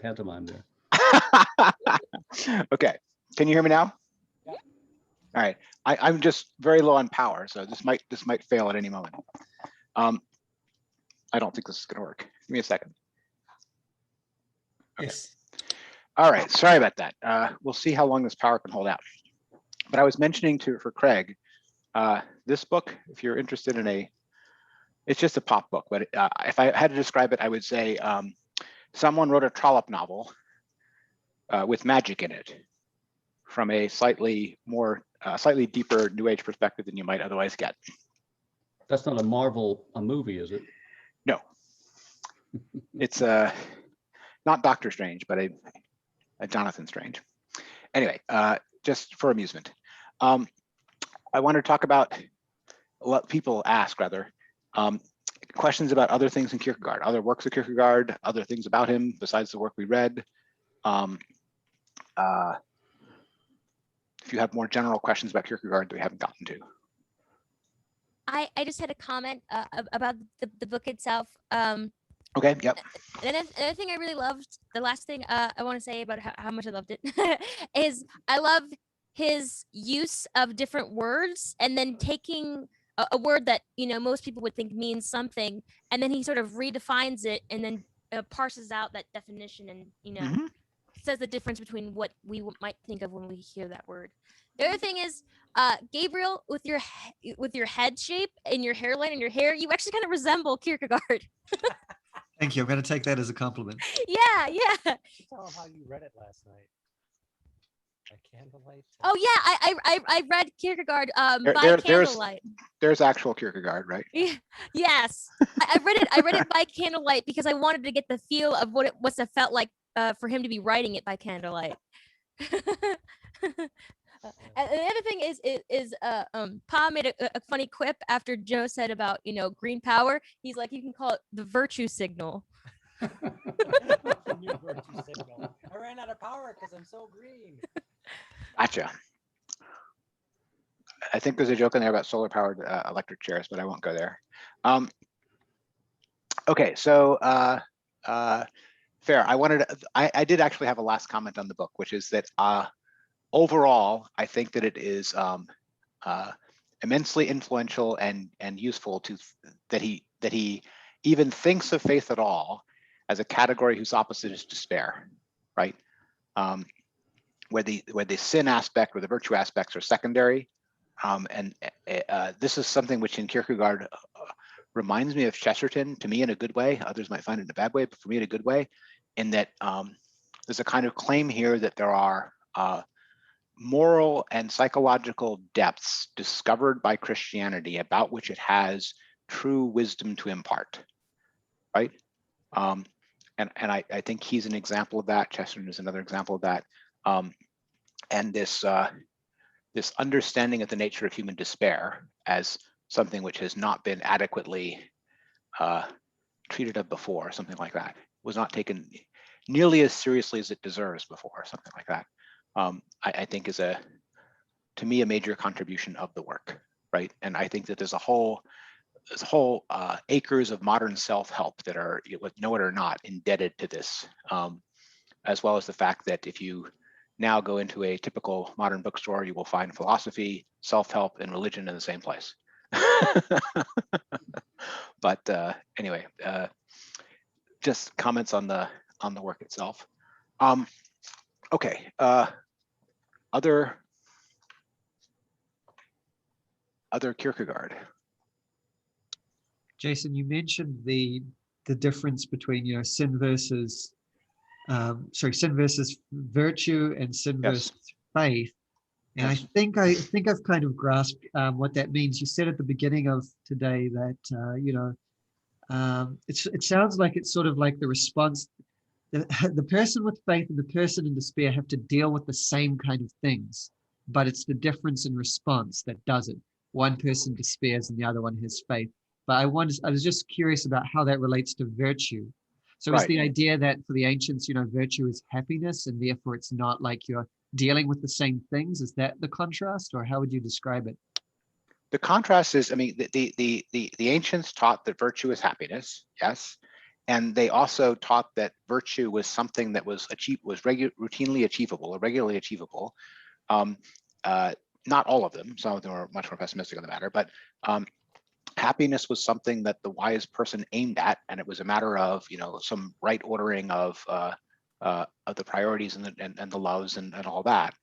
pantomime there. Okay, can you hear me now? Yeah. All right, I'm just very low on power, so this might fail at any moment. I don't think this is going to work. Give me a second. Okay. Yes. All right, sorry about that. We'll see how long this power can hold out. But I was mentioning for Craig, this book, if you're interested in it's just a pop book, but if I had to describe it, I would say someone wrote a trollop novel with magic in it from a slightly deeper New Age perspective than you might otherwise get. That's not a movie, is it? No, it's not Doctor Strange, but a Jonathan Strange. Anyway, just for amusement. I want to talk about what people ask, rather, questions about other things in Kierkegaard, other works of Kierkegaard, other things about him besides the work we read. If you have more general questions about Kierkegaard that we haven't gotten to. I just had a comment about the book itself. Okay, yep. Another thing I really loved, the last thing I want to say about how much I loved it, is I love his use of different words and then taking a word that, most people would think means something, and then he sort of redefines it and then parses out that definition and, Mhm. says the difference between what we might think of when we hear that word. The other thing is, Gabriel, with your head shape and your hairline and your hair, you actually kind of resemble Kierkegaard. Thank you. I'm going to take that as a compliment. Yeah. Tell him how you read it last night. By candlelight. Oh yeah, I read Kierkegaard by There's candlelight. there's actual Kierkegaard, right? Yes, I read it by candlelight because I wanted to get the feel of what it must have felt like for him to be writing it by candlelight. And the other thing is Pa made a funny quip after Joe said about green power. He's like, you can call it the virtue signal. The new virtue signal. I ran out of power because I'm so green. Gotcha. I think there's a joke in there about solar powered electric chairs, but I won't go there. Okay, so fair. I did actually have a last comment on the book, which is that overall, I think that it is immensely influential and useful that he even thinks of faith at all as a category whose opposite is despair, right? Where the sin aspect or the virtue aspects are secondary, and this is something which in Kierkegaard reminds me of Chesterton, to me in a good way. Others might find it in a bad way, but for me in a good way, in that there's a kind of claim here that there are moral and psychological depths discovered by Christianity about which it has true wisdom to impart, right? And I think he's an example of that. Chesterton is another example of that. And this understanding of the nature of human despair as something which has not been adequately treated of before, something like that, was not taken nearly as seriously as it deserves before, something like that. I think is to me a major contribution of the work, right? And I think that there's a whole acres of modern self-help that are, know it or not, indebted to this, as well as the fact that if you now go into a typical modern bookstore, you will find philosophy, self-help, and religion in the same place. But anyway, just comments on the work itself. Okay, other Kierkegaard. Jason, you mentioned the difference between sin versus virtue and sin Yes. versus faith. And Yes. I think I've kind of grasped what that means. You said at the beginning of today that it sounds like it's sort of like the response. The person with faith and the person in despair have to deal with the same kind of things, but it's the difference in response that does it. One person despairs and the other one has faith. But I was just curious about how that relates to virtue. So is Right. the idea that for the ancients, virtue is happiness, and therefore it's not like you're dealing with the same things? Is that the contrast, or how would you describe it? The contrast is, I mean, the ancients taught that virtue is happiness, yes, And they also taught that virtue was something that was routinely achievable or regularly achievable. Not all of them, some of them were much more pessimistic on the matter, but happiness was something that the wise person aimed at, and it was a matter of, you know, some right ordering of the priorities and the loves and all that.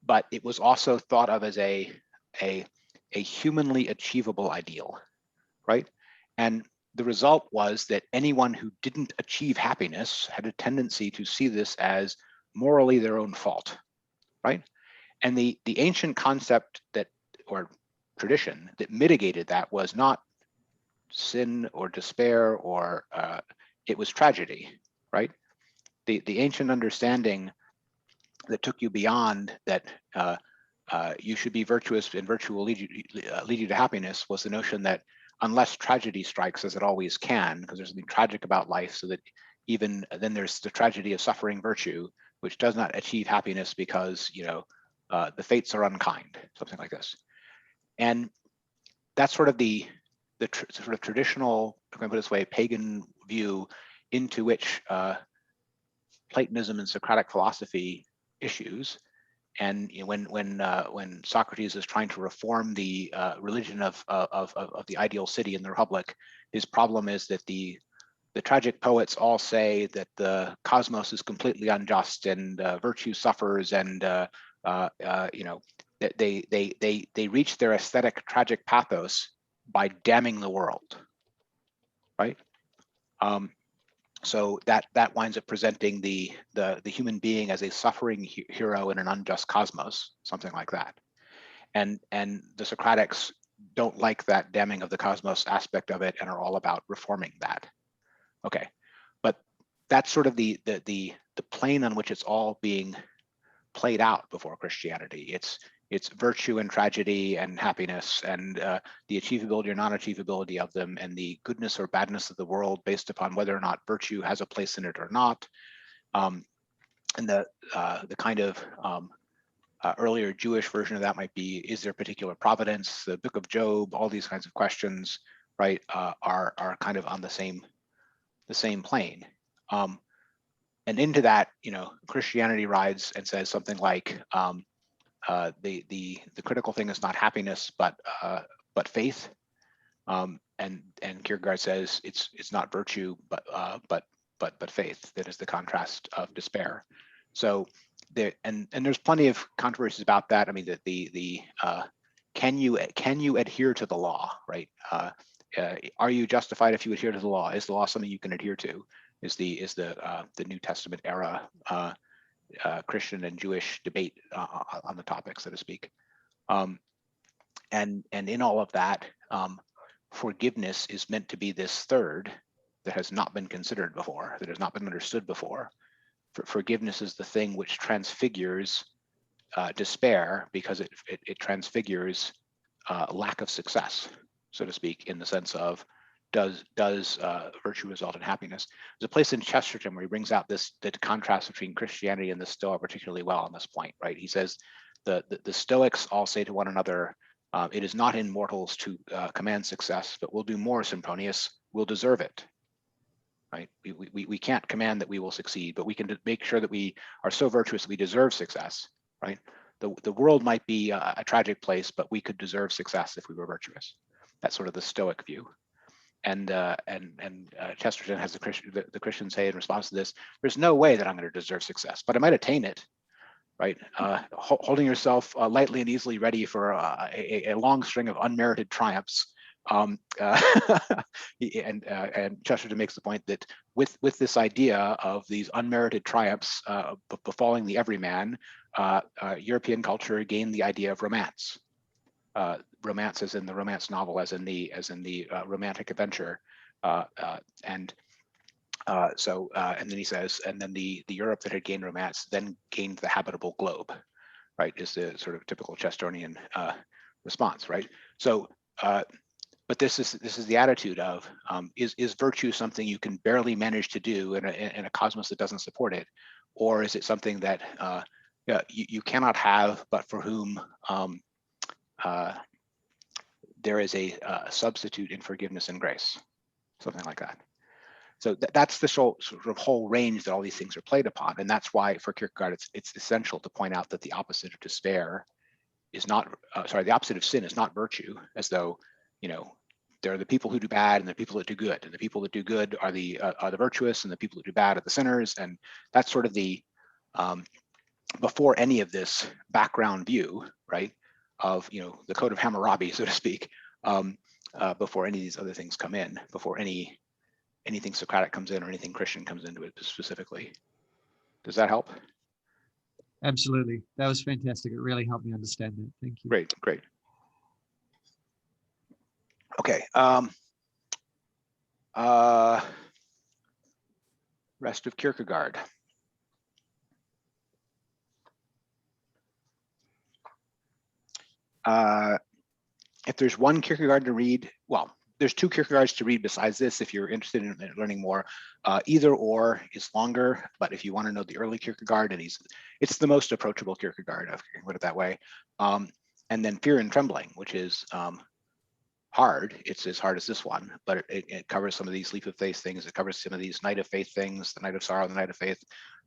But it was also thought of as a humanly achievable ideal, right? And the result was that anyone who didn't achieve happiness had a tendency to see this as morally their own fault, right? And the ancient concept that, or tradition that mitigated that, was not sin or despair, or it was tragedy, right? The ancient understanding that took you beyond that you should be virtuous and virtue will lead you to happiness was the notion that unless tragedy strikes, as it always can, because there's something tragic about life, so that even then there's the tragedy of suffering virtue, which does not achieve happiness because, you know, the fates are unkind, something like this. And that's sort of the sort of traditional, if I can put it this way, pagan view into which Platonism and Socratic philosophy issues. And you know, when Socrates is trying to reform the religion of the ideal city in the Republic, his problem is that the tragic poets all say that the cosmos is completely unjust and virtue suffers, and you know, that they reach their aesthetic tragic pathos by damning the world, right? So that winds up presenting the human being as a suffering hero in an unjust cosmos, something like that. And the Socratics don't like that damning of the cosmos aspect of it and are all about reforming that. Okay, but that's sort of the plane on which it's all being played out before Christianity. It's virtue and tragedy and happiness, and the achievability or non-achievability of them, and the goodness or badness of the world based upon whether or not virtue has a place in it or not. And the kind of earlier Jewish version of that might be, is there particular providence? The Book of Job, all these kinds of questions, right, are kind of on the same plane. And into that, you know, Christianity rides and says something like, the critical thing is not happiness, but faith. And Kierkegaard says it's not virtue, but faith that is the contrast of despair. So there, and there's plenty of controversies about that. I mean, can you adhere to the law, right? Are you justified if you adhere to the law? Is the law something you can adhere to? Is the New Testament era Christian and Jewish debate on the topic, so to speak. And in all of that, forgiveness is meant to be this third that has not been considered before, that has not been understood before. Forgiveness is the thing which transfigures despair, because it transfigures lack of success, so to speak, in the sense of, does virtue result in happiness? There's a place in Chesterton where he brings out the contrast between Christianity and the Stoa particularly well on this point, right? He says the Stoics all say to one another, it is not in mortals to command success, but we'll do more, Sempronius, we'll deserve it, right? We can't command that we will succeed, but we can make sure that we are so virtuous that we deserve success, right? The world might be a tragic place, but we could deserve success if we were virtuous. That's sort of the Stoic view. And Chesterton has the Christians say in response to this, there's no way that I'm going to deserve success, but I might attain it, right? Holding yourself lightly and easily ready for a long string of unmerited triumphs. And Chesterton makes the point that with this idea of these unmerited triumphs befalling the everyman, European culture gained the idea of romance. Romance as in the romance novel, as in the romantic adventure, and then he says, and then the Europe that had gained romance then gained the habitable globe, right? Is the sort of typical Chestertonian response, right? So, but this is the attitude of, is virtue something you can barely manage to do in a cosmos that doesn't support it, or is it something that you cannot have, but for whom there is a substitute in forgiveness and grace, something like that. So that's the sort of whole range that all these things are played upon. And that's why for Kierkegaard, it's essential to point out that the opposite of despair is not, the opposite of sin is not virtue, as though, there are the people who do bad and the people that do good. And the people that do good are the virtuous, and the people that do bad are the sinners. And that's sort of the, before any of this background view, right, of, the code of Hammurabi, so to speak, before any of these other things come in, before anything Socratic comes in or anything Christian comes into it specifically. Does that help? Absolutely. That was fantastic. It really helped me understand that. Thank you. Great. Okay. Rest of Kierkegaard. If there's one Kierkegaard to read, well, there's two Kierkegaards to read besides this if you're interested in learning more. Either or is longer, but if you want to know the early Kierkegaard, and it's the most approachable Kierkegaard, if I can put it that way. And then Fear and Trembling, which is hard. It's as hard as this one, but it covers some of these leap of faith things. It covers some of these night of faith things, the night of sorrow, the night of faith.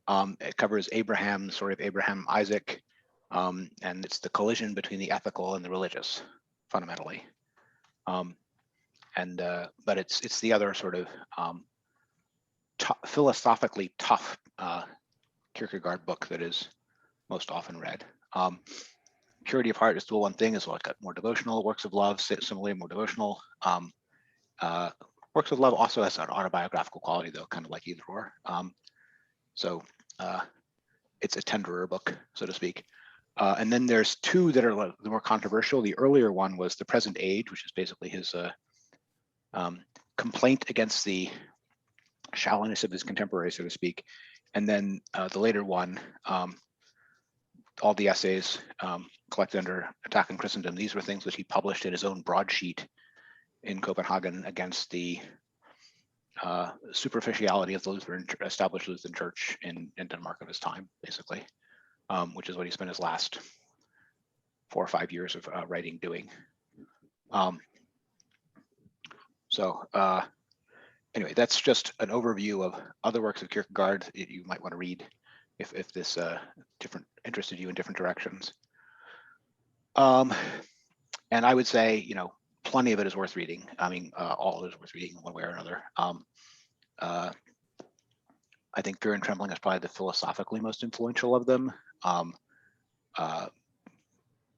It covers Abraham, the story of Abraham, Isaac, and it's the collision between the ethical and the religious, fundamentally. But it's the other sort of philosophically tough Kierkegaard book that is most often read. Purity of Heart is still one thing as well. It's got more devotional works of love, similarly more devotional. Works of love also has an autobiographical quality, though, kind of like Either Or. So it's a tenderer book, so to speak. And then there's two that are the more controversial. The earlier one was The Present Age, which is basically his complaint against the shallowness of his contemporaries, so to speak. And then the later one, all the essays collected under Attack on Christendom, these were things which he published in his own broadsheet in Copenhagen against the superficiality of the established Lutheran Church in Denmark of his time, basically, which is what he spent his last 4 or 5 years of writing doing. Anyway, that's just an overview of other works of Kierkegaard that you might want to read if this interested you in different directions. And I would say, plenty of it is worth reading. I mean, all of it is worth reading in one way or another. I think Fear and Trembling is probably the philosophically most influential of them,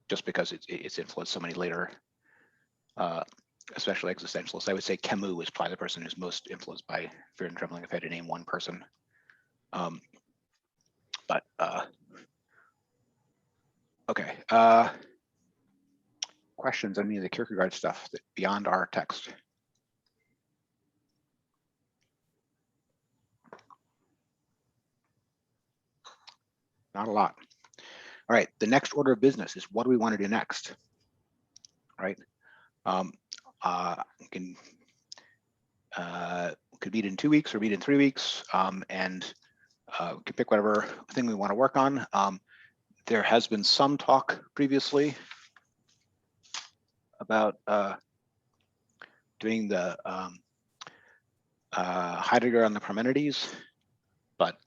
just because it's influenced so many later, especially existentialists. I would say Camus is probably the person who's most influenced by Fear and Trembling, if I had to name one person. Okay. Questions on any of the Kierkegaard stuff beyond our text? Not a lot. All right, the next order of business is what do we want to do next? Right? Could meet in 2 weeks or meet in 3 weeks, and we can pick whatever thing we want to work on. There has been some talk previously about doing the Heidegger on the Parmenides, but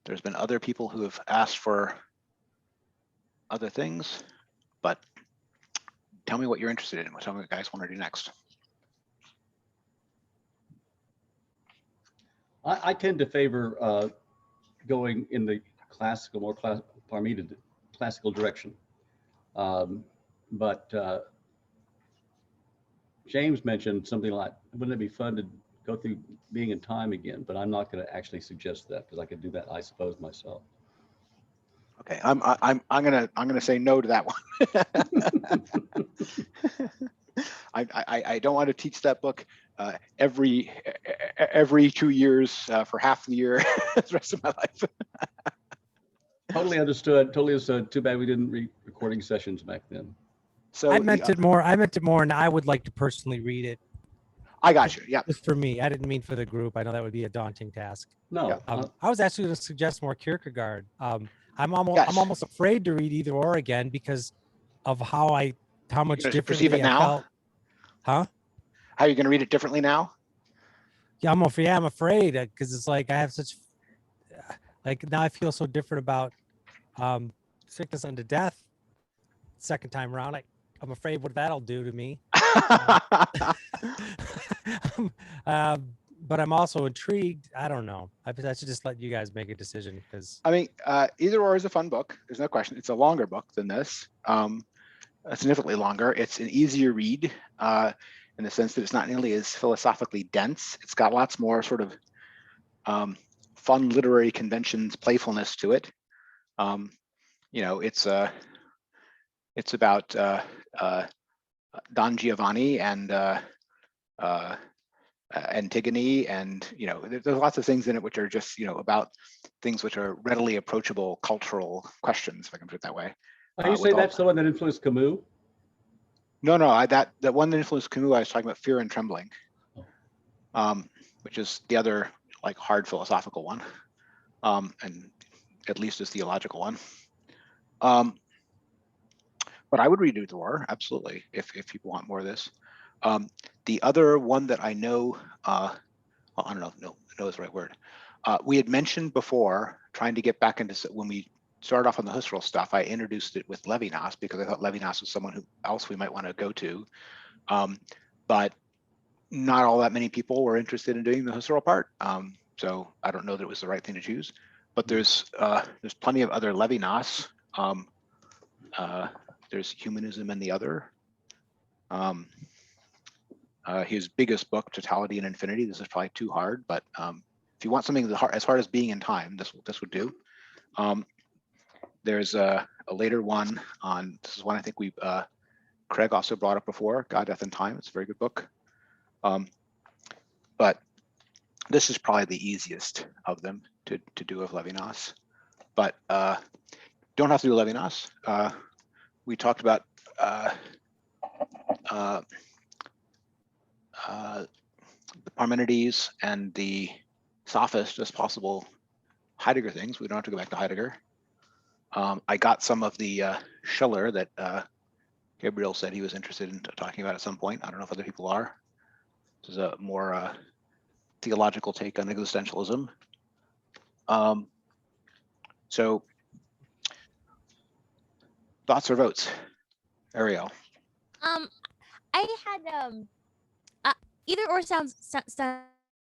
there's been other people who have asked for other things, but tell me what you're interested in. Tell me what you guys want to do next. I tend to favor going in the classical, more Parmenid classical direction. But James mentioned something like, wouldn't it be fun to go through Being in Time again? But I'm not going to actually suggest that because I could do that, I suppose, myself. Okay, I'm gonna say no to that one. I don't want to teach that book every 2 years for half the year the rest of my life. Totally understood. Totally understood. Too bad we didn't read recording sessions back then. So I meant it more, and I would like to personally read it. I got you. Yeah. Just for me. I didn't mean for the group. I know that would be a daunting task. No. I was actually going to suggest more Kierkegaard. I'm almost afraid to read Either Or again because of how much differently perceive it I now? felt. Huh? How are you going to read it differently now? Yeah, I'm afraid because it's like I have such like now I feel so different about sickness unto death. Second time around, I'm afraid what that'll do to me. Um, but I'm also intrigued. I don't know. I should just let you guys make a decision because I mean, Either Or is a fun book. There's no question. It's a longer book than this. Significantly longer. It's an easier read in the sense that it's not nearly as philosophically dense. It's got lots more sort of fun literary conventions, playfulness to it. It's about Don Giovanni and Antigone, and there's lots of things in it which are just about things which are readily approachable cultural questions, if I can put it that way. You say that's the one that influenced Camus? No, that one that influenced Camus, I was talking about Fear and Trembling, which is the other like hard philosophical one, and at least as theological one. But I would read Untitled Chapter, absolutely, if people want more of this. The other one that I know, I don't know, no is the right word. We had mentioned before trying to get back into, when we started off on the Husserl stuff, I introduced it with Levinas because I thought Levinas was someone else we might want to go to. But not all that many people were interested in doing the Husserl part. So I don't know that it was the right thing to choose. But there's plenty of other Levinas. There's Humanism and the Other. His biggest book, Totality and Infinity. This is probably too hard, but if you want something as hard as Being in Time, this would do. There's a later one on, this is one I think Craig also brought up before, God, Death, and Time. It's a very good book. But this is probably the easiest of them to do of Levinas. But don't have to do Levinas. We talked about the Parmenides and the Sophist as possible Heidegger things. We don't have to go back to Heidegger. I got some of the Schiller that Gabriel said he was interested in talking about at some point. I don't know if other people are. This is a more theological take on existentialism. So thoughts or votes? Ariel. I had Either Or sounds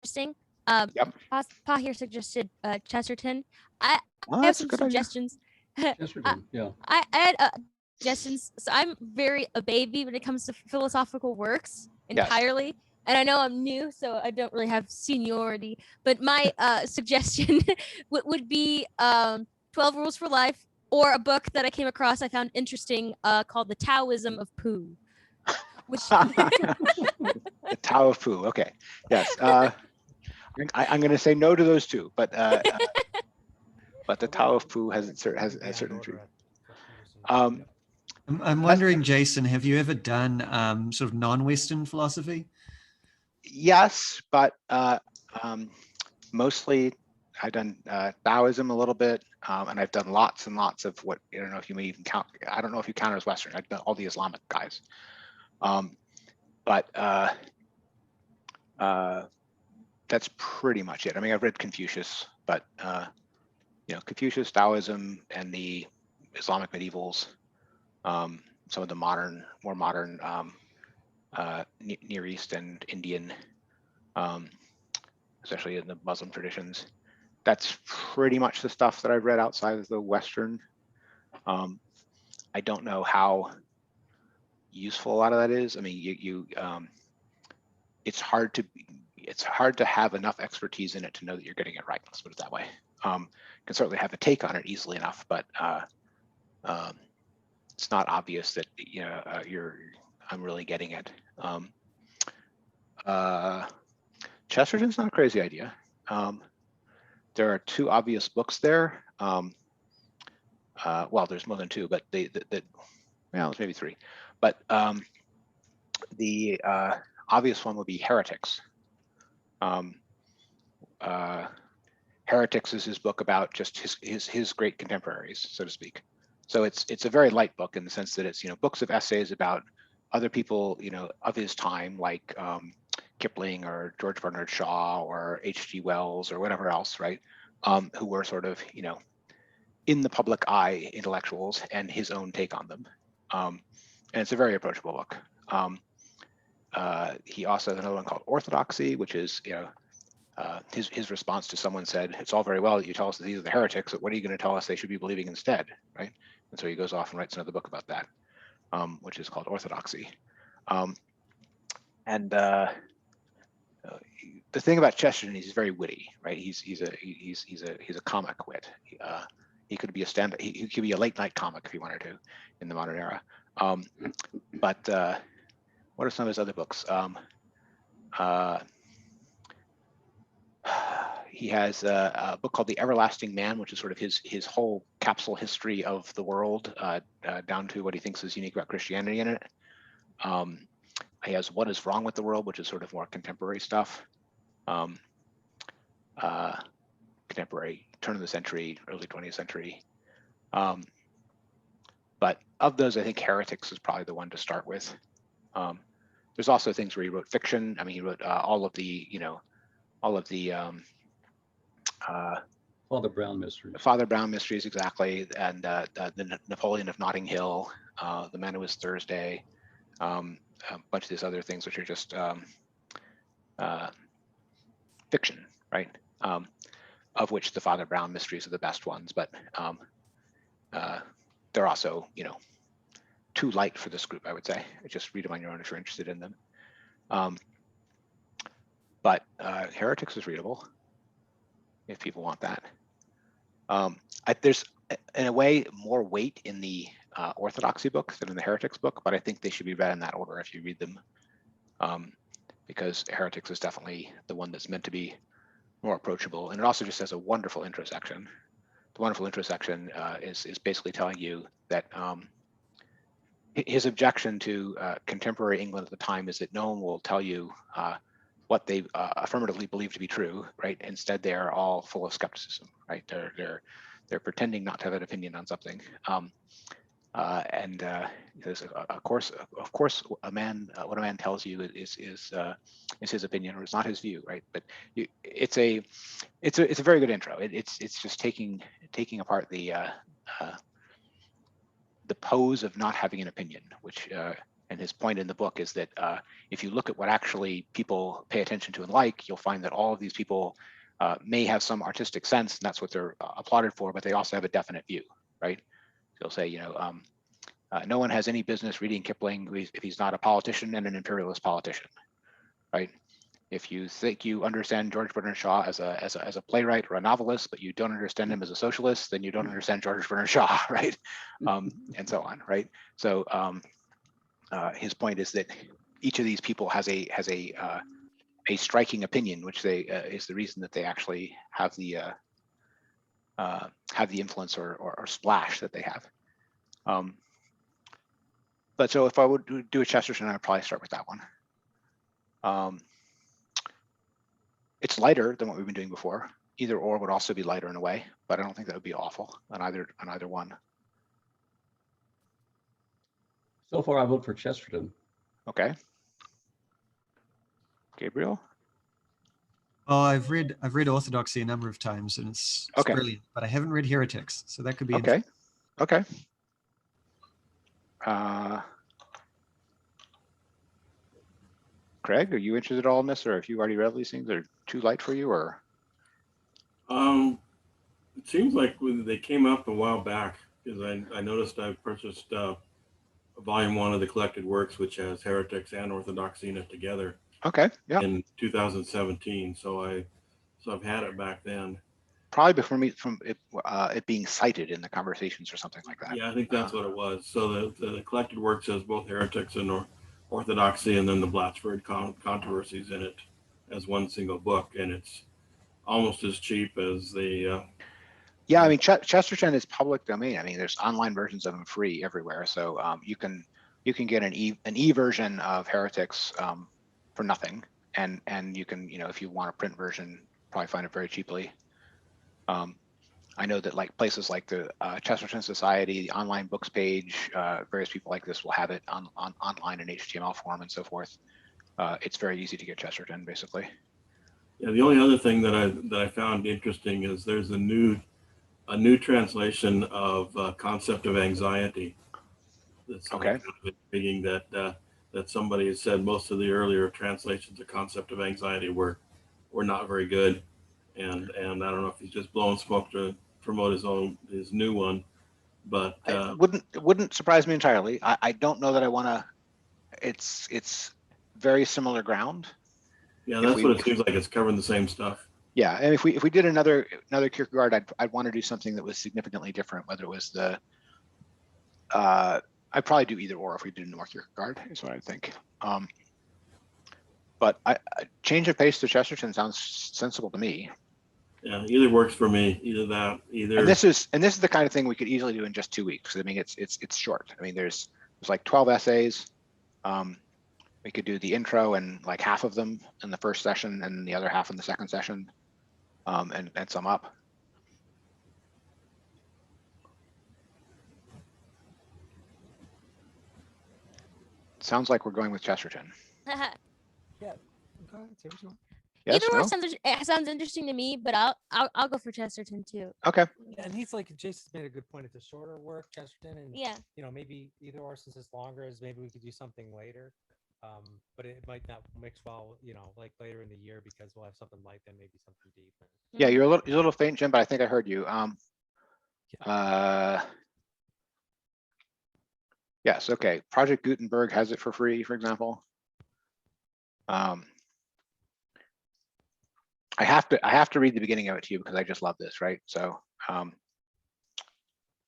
interesting. Yep. Pa here suggested Chesterton. I have That's a some good idea. suggestions. Chesterton, yeah. I had suggestions. So I'm very a baby when it comes to philosophical works entirely. And I know I'm new, so I don't really have seniority. But my suggestion would be 12 Rules for Life, or a book that I came across I found interesting called The Taoism of Pooh. Which The Tao of Pooh. Okay. Yes. I'm going to say no to those two, but the Tao of Pooh has certain truth. I'm wondering, Jason, have you ever done sort of non-Western philosophy? Yes, but mostly I've done Taoism a little bit, and I've done lots and lots of what, I don't know if you may even count, I don't know if you count as Western. I've done all the Islamic guys. But that's pretty much it. I mean, I've read Confucius, but Confucius, Taoism, and the Islamic medievals, some of the more modern Near East and Indian, especially in the Muslim traditions. That's pretty much the stuff that I've read outside of the Western. I don't know how useful a lot of that is. I mean, it's hard to have enough expertise in it to know that you're getting it right. Let's put it that way. Can certainly have a take on it easily enough, but it's not obvious that I'm really getting it. Chesterton's not a crazy idea. There are two obvious books there. Well, there's more than two, but well, maybe three. But the obvious one would be Heretics. Heretics is his book about just his great contemporaries, so to speak. So it's a very light book in the sense that it's books of essays about other people of his time, like Kipling or George Bernard Shaw or H.G. Wells or whatever else, right? Who were sort of, in the public eye intellectuals and his own take on them. And it's a very approachable book. He also has another one called Orthodoxy, which is, his response to someone said, it's all very well that you tell us that these are the heretics, but what are you going to tell us they should be believing instead, right? And so he goes off and writes another book about that, which is called Orthodoxy. The thing about Chesterton, he's very witty, right? He's a comic wit. He could be a he could be a late night comic if he wanted to, in the modern era. But what are some of his other books? He has a book called The Everlasting Man, which is sort of his whole capsule history of the world, down to what he thinks is unique about Christianity in it. He has What is Wrong with the World, which is sort of more contemporary stuff. Contemporary, turn of the century, early 20th century. But of those, I think Heretics is probably the one to start with. There's also things where he wrote fiction. I mean, he wrote all of the Father Brown mysteries. Father Brown mysteries, exactly, and the Napoleon of Notting Hill, The Man Who Was Thursday, a bunch of these other things which are just fiction, right? Of which the Father Brown mysteries are the best ones, but they're also, too light for this group, I would say. Just read them on your own if you're interested in them. But Heretics is readable if people want that. There's, in a way, more weight in the Orthodoxy book than in the Heretics book, but I think they should be read in that order if you read them, because Heretics is definitely the one that's meant to be more approachable, and it also just has a wonderful intro section. The wonderful intro section is basically telling you that his objection to contemporary England at the time is that no one will tell you what they affirmatively believe to be true, right? Instead, they are all full of skepticism, right? They're pretending not to have an opinion on something. Because of course, what a man tells you is his opinion, or is not his view, right? But it's a very good intro. It's just taking apart the pose of not having an opinion, which and his point in the book is that if you look at what actually people pay attention to and like, you'll find that all of these people may have some artistic sense, and that's what they're applauded for, but they also have a definite view, right? They'll say, no one has any business reading Kipling if he's not a politician and an imperialist politician, right? If you think you understand George Bernard Shaw as a playwright or a novelist, but you don't understand him as a socialist, then you don't understand George Bernard Shaw, right? And so on, right? So his point is that each of these people has a striking opinion, which is the reason that they actually have the influence or splash that they have. But so if I would do a Chesterton, I'd probably start with that one. It's lighter than what we've been doing before. Either or would also be lighter in a way, but I don't think that would be awful on either one. So far, I vote for Chesterton. Okay. Gabriel? Oh, I've read Orthodoxy a number of times, and it's Okay. brilliant. But I haven't read Heretics, so that could be Okay. interesting. Okay. Craig, are you interested at all in this, or if you already read these things, are too light for you, or? It seems like when they came up a while back, because I noticed I purchased volume 1 of the collected works, which has Heretics and Orthodoxy in it together. Okay. Yeah. In 2017, so I've had it back then. Probably before me from it being cited in the conversations or something like that. Yeah, I think that's what it was. So the collected works has both Heretics and Orthodoxy, and then the Blatchford controversies in it as one single book, and it's almost as cheap as the. Yeah, I mean Chesterton is public domain. I mean, there's online versions of them free everywhere, so you can get an e version of Heretics for nothing, and you can, if you want a print version, probably find it very cheaply. I know that like places like the Chesterton Society, the online books page, various people like this will have it online in HTML form and so forth. it's very easy to get Chesterton, basically. Yeah, the only other thing that I found interesting is there's a new translation of Concept of Anxiety. That's Okay. kind of intriguing that somebody has said most of the earlier translations of Concept of Anxiety were not very good, and I don't know if he's just blowing smoke to promote his new one, but It wouldn't surprise me entirely. I don't know that I want to. It's very similar ground. yeah, that's what it seems like. It's covering the same stuff. Yeah, and if we did another Kierkegaard, I'd want to do something that was significantly different. Whether it was the, I'd probably do either or if we did more Kierkegaard, is what I think. But I change of pace to Chesterton sounds sensible to me. Yeah, either works for me. Either that, either. And this is the kind of thing we could easily do in just 2 weeks. I mean, it's short. I mean, there's like 12 essays. We could do the intro and like half of them in the first session and the other half in the second session, and sum up. Sounds like we're going with Chesterton. Yeah. Go ahead, say what you want. Yes, Either or no? sounds interesting to me, but I'll go for Chesterton too. Okay. Yeah, and he's like, Jason's made a good point. It's a shorter work, Chesterton, and Yeah. Maybe either or since it's longer, is maybe we could do something later. But it might not mix well, like later in the year because we'll have something light, then maybe something deep. Yeah, you're a little faint, Jim, but I think I heard you. Yes, okay. Project Gutenberg has it for free, for example. I have to read the beginning of it to you because I just love this, right? So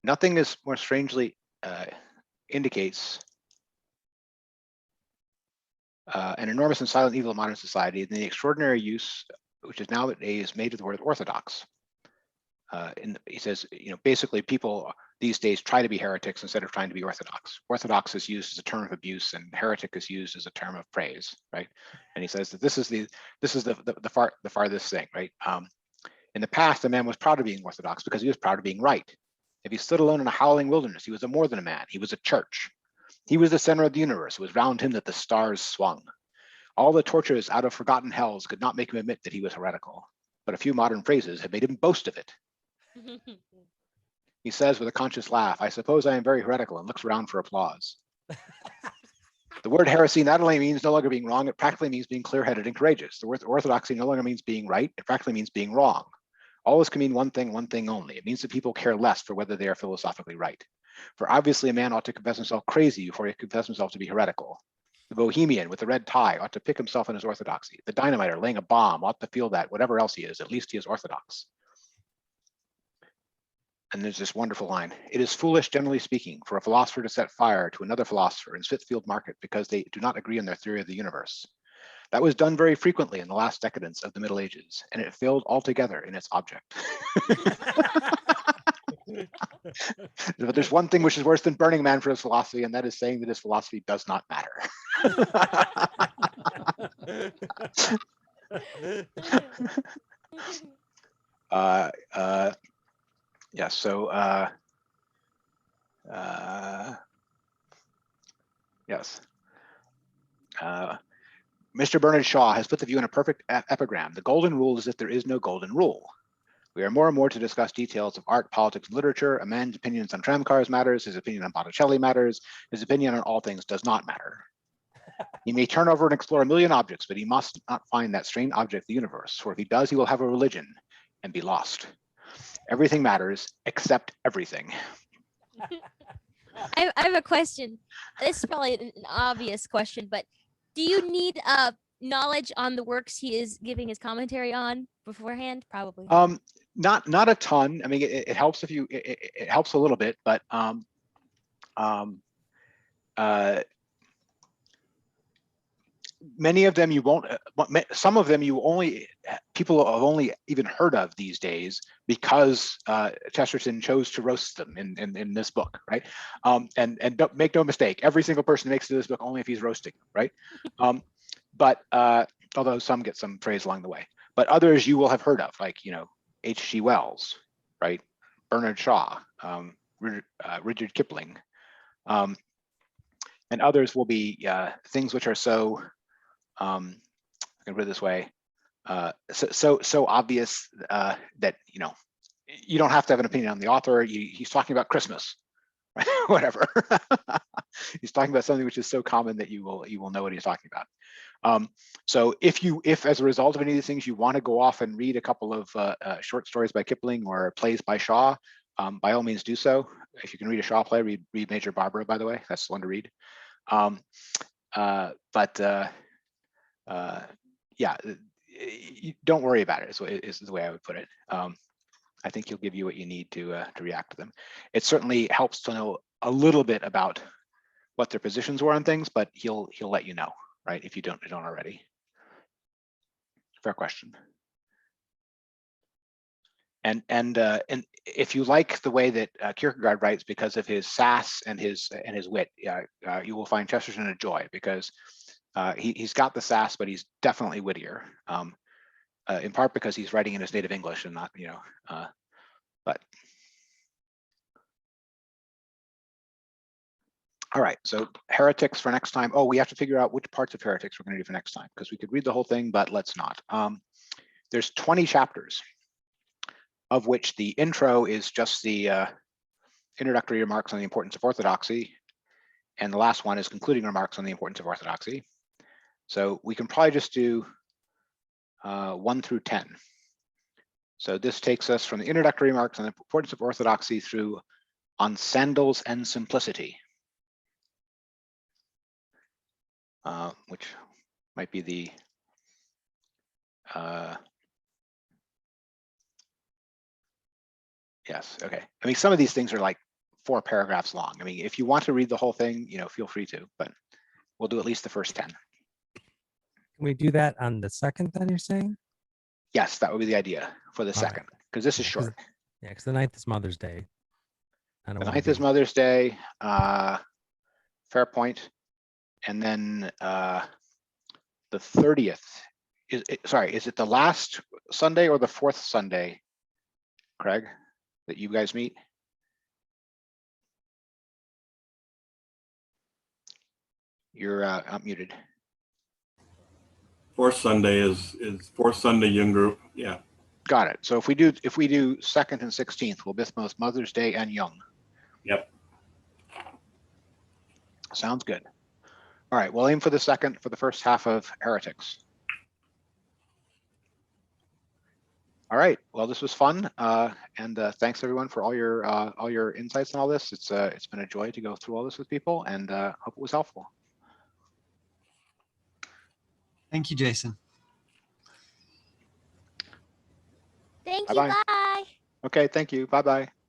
nothing is more strangely indicates an enormous and silent evil of modern society than the extraordinary use which is nowadays made of the word orthodox. He says, basically people these days try to be heretics instead of trying to be orthodox. Orthodox is used as a term of abuse, and heretic is used as a term of praise, right? And he says that this is the farthest thing, right? In the past, a man was proud of being orthodox because he was proud of being right. If he stood alone in a howling wilderness, he was more than a man. He was a church. He was the center of the universe. It was round him that the stars swung. All the tortures out of forgotten hells could not make him admit that he was heretical, but a few modern phrases have made him boast of it. He says with a conscious laugh, I suppose I am very heretical, and looks around for applause. The word heresy not only means no longer being wrong, it practically means being clear-headed and courageous. The word orthodoxy no longer means being right, it practically means being wrong. All this can mean one thing only. It means that people care less for whether they are philosophically right. For obviously a man ought to confess himself crazy before he confess himself to be heretical. The bohemian with the red tie ought to pick himself in his orthodoxy. The dynamiter laying a bomb ought to feel that whatever else he is, at least he is orthodox. And there's this wonderful line. It is foolish, generally speaking, for a philosopher to set fire to another philosopher in Smithfield Market because they do not agree on their theory of the universe. That was done very frequently in the last decadence of the Middle Ages, and it failed altogether in its object. But there's one thing which is worse than burning a man for his philosophy, and that is saying that his philosophy does not matter. Yes, so yes. Mr. Bernard Shaw has put the view in a perfect epigram. The golden rule is that there is no golden rule. We are more and more to discuss details of art, politics, and literature. A man's opinions on tramcars matters. His opinion on Botticelli matters. His opinion on all things does not matter. He may turn over and explore a million objects, but he must not find that strange object, the universe. For if he does, he will have a religion and be lost. Everything matters except everything. I have a question. This is probably an obvious question, but do you need knowledge on the works he is giving his commentary on beforehand? Probably. Not a ton. I mean, it helps if you it helps a little bit, but many of them you won't. Some of them people have only even heard of these days because Chesterton chose to roast them in this book, right? And don't make no mistake, every single person makes it to this book only if he's roasting, right? But although some get some praise along the way, but others you will have heard of, like H.G. Wells, right? Bernard Shaw, Rudyard Kipling, and others will be things which are so I can put it this way. So obvious that you don't have to have an opinion on the author. He's talking about Christmas, right? Whatever. He's talking about something which is so common that you will know what he's talking about. So if as a result of any of these things you want to go off and read a couple of short stories by Kipling or plays by Shaw, by all means do so. If you can read a Shaw play, read Major Barbara, by the way. That's the one to read. Yeah, don't worry about it is the way I would put it. I think he'll give you what you need to react to them. It certainly helps to know a little bit about what their positions were on things, but he'll let you know, right? If you don't already. Fair question. And if you like the way that Kierkegaard writes because of his sass and his wit, you will find Chesterton a joy, because he's got the sass, but he's definitely wittier. In part because he's writing in his native English and not, but. All right, so Heretics for next time. Oh, we have to figure out which parts of Heretics we're going to do for next time, because we could read the whole thing, but let's not. There's 20 chapters, of which the intro is just the introductory remarks on the importance of orthodoxy, and the last one is concluding remarks on the importance of orthodoxy. So we can probably just do 1 through 10. So this takes us from the introductory remarks on the importance of orthodoxy through on sandals and simplicity, which might be the yes, okay. I mean, some of these things are like 4 paragraphs long. I mean, if you want to read the whole thing, feel free to, but we'll do at least the first 10. Can we do that on the second then, you're saying? Yes, that would be the idea for the All right. second, because this is short. Yeah, because the 9th is Mother's Day. The 9th is Mother's Day, fair point. And then the 30th, is it the last Sunday or the 4th Sunday, Craig, that you guys meet? You're unmuted. 4th Sunday is 4th Sunday Young Group. Yeah. Got it. So if we do 2nd and 16th, we'll miss both Mother's Day and Young. Yep. Sounds good. All right, we'll aim for the second for the first half of Heretics. All right. Well, this was fun, and thanks everyone for all your insights and all this. It's been a joy to go through all this with people, and hope it was helpful. Thank you, Jason. Thank you. Bye-bye. Bye. Okay. Thank you. Bye bye.